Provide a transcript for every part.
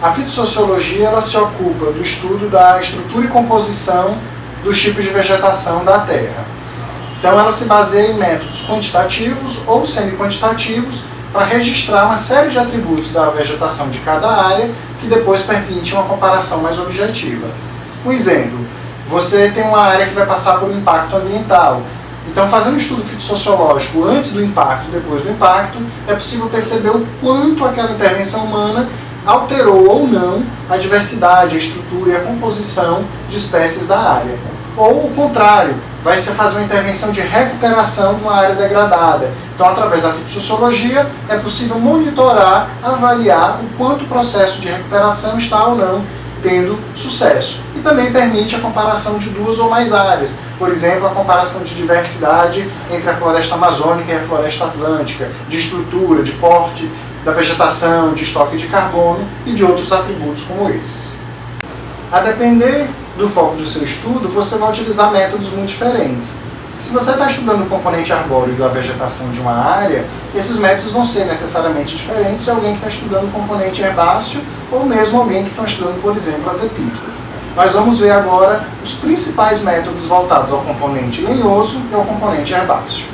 A fitossociologia ela se ocupa do estudo da estrutura e composição dos tipos de vegetação da terra. Então ela se baseia em métodos quantitativos ou semi-quantitativos para registrar uma série de atributos da vegetação de cada área que depois permite uma comparação mais objetiva. Um exemplo, você tem uma área que vai passar por um impacto ambiental. Então, fazendo um estudo fitossociológico antes do impacto e depois do impacto, é possível perceber o quanto aquela intervenção humana alterou ou não a diversidade, a estrutura e a composição de espécies da área. Ou o contrário, vai se fazer uma intervenção de recuperação de uma área degradada. Então, através da fitossociologia, é possível monitorar, avaliar o quanto o processo de recuperação está ou não tendo sucesso. E também permite a comparação de duas ou mais áreas. Por exemplo, a comparação de diversidade entre a floresta amazônica e a floresta atlântica, de estrutura, de porte da vegetação, de estoque de carbono e de outros atributos como esses. A depender do foco do seu estudo, você vai utilizar métodos muito diferentes. Se você está estudando o componente arbóreo da vegetação de uma área, esses métodos vão ser necessariamente diferentes de alguém que está estudando o componente herbáceo ou mesmo alguém que está estudando, por exemplo, as epífitas. Nós vamos ver agora os principais métodos voltados ao componente lenhoso e ao componente herbáceo.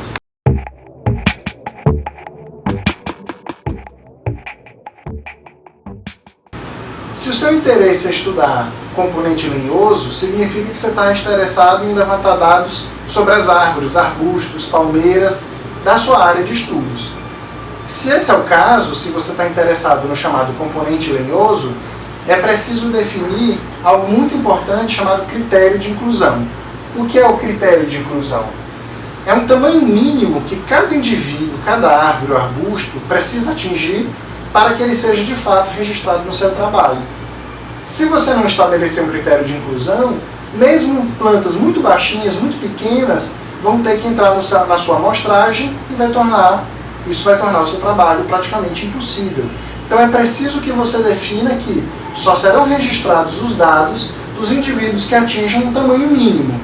Se o seu interesse é estudar componente lenhoso, significa que você está interessado em levantar dados sobre as árvores, arbustos, palmeiras da sua área de estudos. Se esse é o caso, se você está interessado no chamado componente lenhoso, é preciso definir algo muito importante chamado critério de inclusão. O que é o critério de inclusão? É um tamanho mínimo que cada indivíduo, cada árvore ou arbusto precisa atingir para que ele seja de fato registrado no seu trabalho. Se você não estabelecer um critério de inclusão, mesmo plantas muito baixinhas, muito pequenas, vão ter que entrar na sua amostragem e isso vai tornar o seu trabalho praticamente impossível. Então é preciso que você defina que só serão registrados os dados dos indivíduos que atinjam um tamanho mínimo.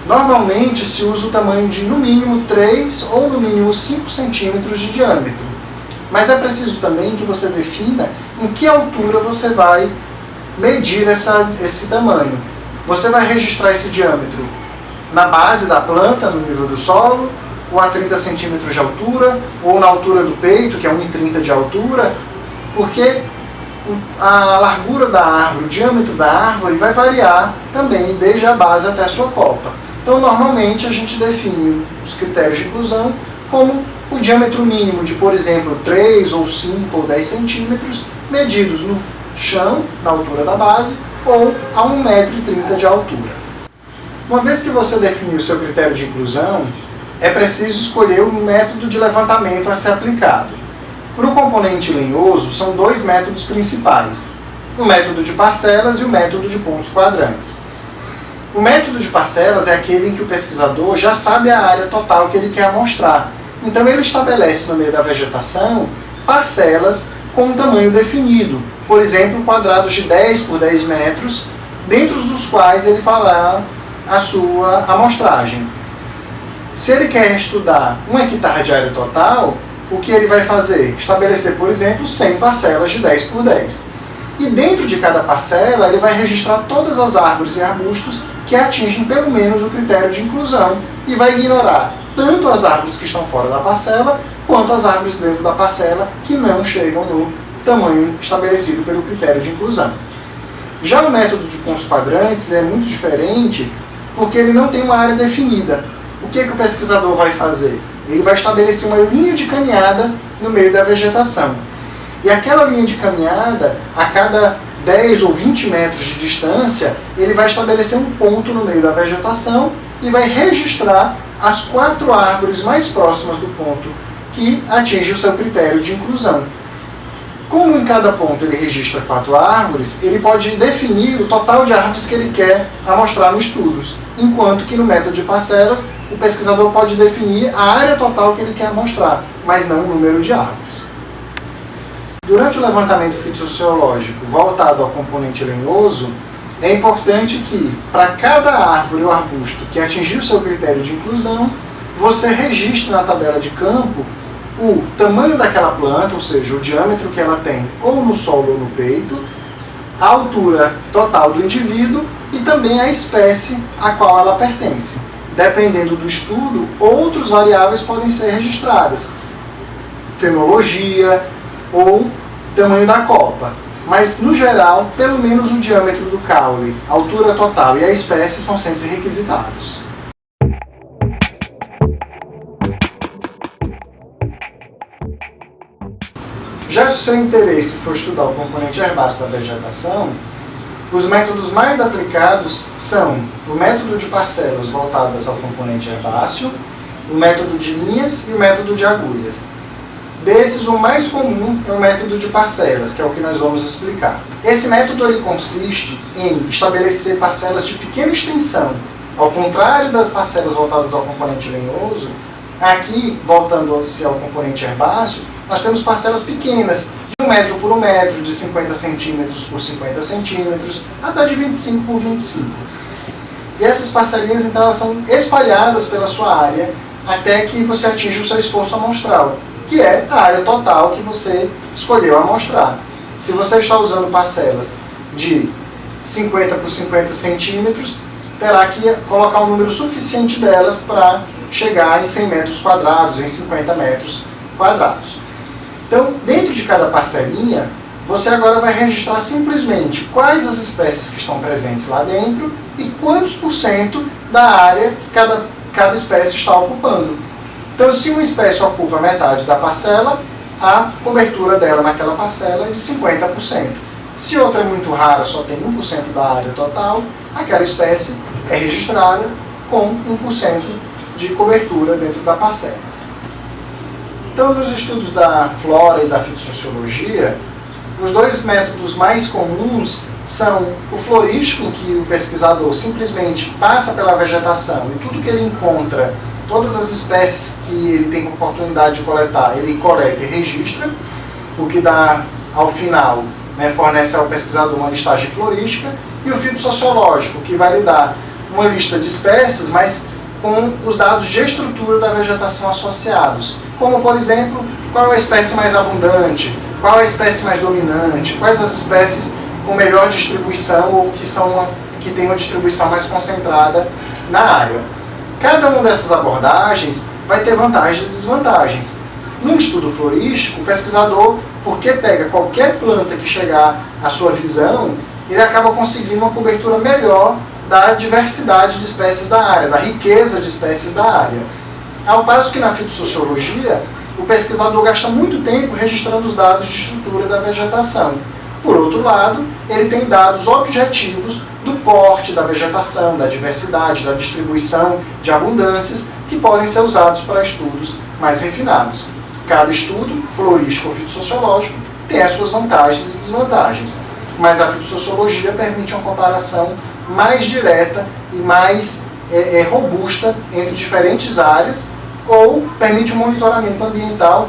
Normalmente se usa o tamanho de no mínimo 3 ou no mínimo 5 centímetros de diâmetro. Mas é preciso também que você defina em que altura você vai medir esse tamanho. Você vai registrar esse diâmetro na base da planta, no nível do solo, ou a 30 centímetros de altura, ou na altura do peito, que é 1,30 de altura, porque a largura da árvore, o diâmetro da árvore vai variar também desde a base até a sua copa. Então, normalmente, a gente define os critérios de inclusão como o diâmetro mínimo de, por exemplo, 3 ou 5 ou 10 centímetros, medidos no chão, na altura da base, ou a 1,30 m de altura. Uma vez que você definiu o seu critério de inclusão, é preciso escolher o método de levantamento a ser aplicado. Para o componente lenhoso, são dois métodos principais: o método de parcelas e o método de pontos quadrantes. O método de parcelas é aquele em que o pesquisador já sabe a área total que ele quer amostrar. Então ele estabelece no meio da vegetação parcelas com um tamanho definido, por exemplo, quadrados de 10 por 10 metros, dentro dos quais ele fará a sua amostragem. Se ele quer estudar 1 hectare de área total, o que ele vai fazer? Estabelecer, por exemplo, 100 parcelas de 10 por 10. E dentro de cada parcela, ele vai registrar todas as árvores e arbustos que atingem pelo menos o critério de inclusão e vai ignorar tanto as árvores que estão fora da parcela, quanto as árvores dentro da parcela que não chegam no tamanho estabelecido pelo critério de inclusão. Já o método de pontos quadrantes é muito diferente, porque ele não tem uma área definida. O que o pesquisador vai fazer? Ele vai estabelecer uma linha de caminhada no meio da vegetação. E aquela linha de caminhada, a cada 10 ou 20 metros de distância, ele vai estabelecer um ponto no meio da vegetação e vai registrar as 4 árvores mais próximas do ponto que atinge o seu critério de inclusão. Como em cada ponto ele registra 4 árvores, ele pode definir o total de árvores que ele quer amostrar nos estudos, enquanto que no método de parcelas, o pesquisador pode definir a área total que ele quer amostrar, mas não o número de árvores. Durante o levantamento fitossociológico voltado ao componente lenhoso, é importante que, para cada árvore ou arbusto que atingir o seu critério de inclusão, você registre na tabela de campo o tamanho daquela planta, ou seja, o diâmetro que ela tem ou no solo ou no peito, a altura total do indivíduo e também a espécie a qual ela pertence. Dependendo do estudo, outras variáveis podem ser registradas, fenologia ou tamanho da copa. Mas, no geral, pelo menos o diâmetro do caule, a altura total e a espécie são sempre requisitados. Já se o seu interesse for estudar o componente herbáceo da vegetação, os métodos mais aplicados são o método de parcelas voltadas ao componente herbáceo, o método de linhas e o método de agulhas. Desses, o mais comum é o método de parcelas, que é o que nós vamos explicar. Esse método ele consiste em estabelecer parcelas de pequena extensão. Ao contrário das parcelas voltadas ao componente lenhoso, aqui, voltando-se ao componente herbáceo, nós temos parcelas pequenas, de 1 metro por 1 metro, de 50 centímetros por 50 centímetros, até de 25 por 25. E essas parcelinhas, então, elas são espalhadas pela sua área até que você atinja o seu esforço amostral, que é a área total que você escolheu amostrar. Se você está usando parcelas de 50 por 50 centímetros, terá que colocar um número suficiente delas para chegar em 100 metros quadrados, em 50 metros quadrados. Então, dentro de cada parcelinha, você agora vai registrar simplesmente quais as espécies que estão presentes lá dentro e quantos % da área cada espécie está ocupando. Então, se uma espécie ocupa metade da parcela, a cobertura dela naquela parcela é de 50%. Se outra é muito rara, só tem 1% da área total, aquela espécie é registrada com 1% de cobertura dentro da parcela. Então, nos estudos da flora e da fitossociologia, os dois métodos mais comuns são o florístico, em que o pesquisador simplesmente passa pela vegetação e tudo que ele encontra, todas as espécies que ele tem oportunidade de coletar, ele coleta e registra, o que dá, ao final, fornece ao pesquisador uma listagem florística, e o fitossociológico, que vai lhe dar uma lista de espécies, mas com os dados de estrutura da vegetação associados, como, por exemplo, qual é a espécie mais abundante, qual é a espécie mais dominante, quais as espécies com melhor distribuição ou que tem uma distribuição mais concentrada na área. Cada uma dessas abordagens vai ter vantagens e desvantagens. Num estudo florístico, o pesquisador, porque pega qualquer planta que chegar à sua visão, ele acaba conseguindo uma cobertura melhor da diversidade de espécies da área, da riqueza de espécies da área. Ao passo que na fitossociologia, o pesquisador gasta muito tempo registrando os dados de estrutura da vegetação. Por outro lado, ele tem dados objetivos do porte da vegetação, da diversidade, da distribuição de abundâncias, que podem ser usados para estudos mais refinados. Cada estudo, florístico ou fitossociológico, tem as suas vantagens e desvantagens, mas a fitossociologia permite uma comparação mais direta e mais robusta entre diferentes áreas, ou permite um monitoramento ambiental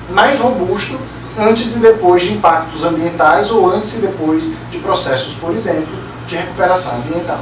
mais robusto antes e depois de impactos ambientais ou antes e depois de processos, por exemplo, de recuperação ambiental.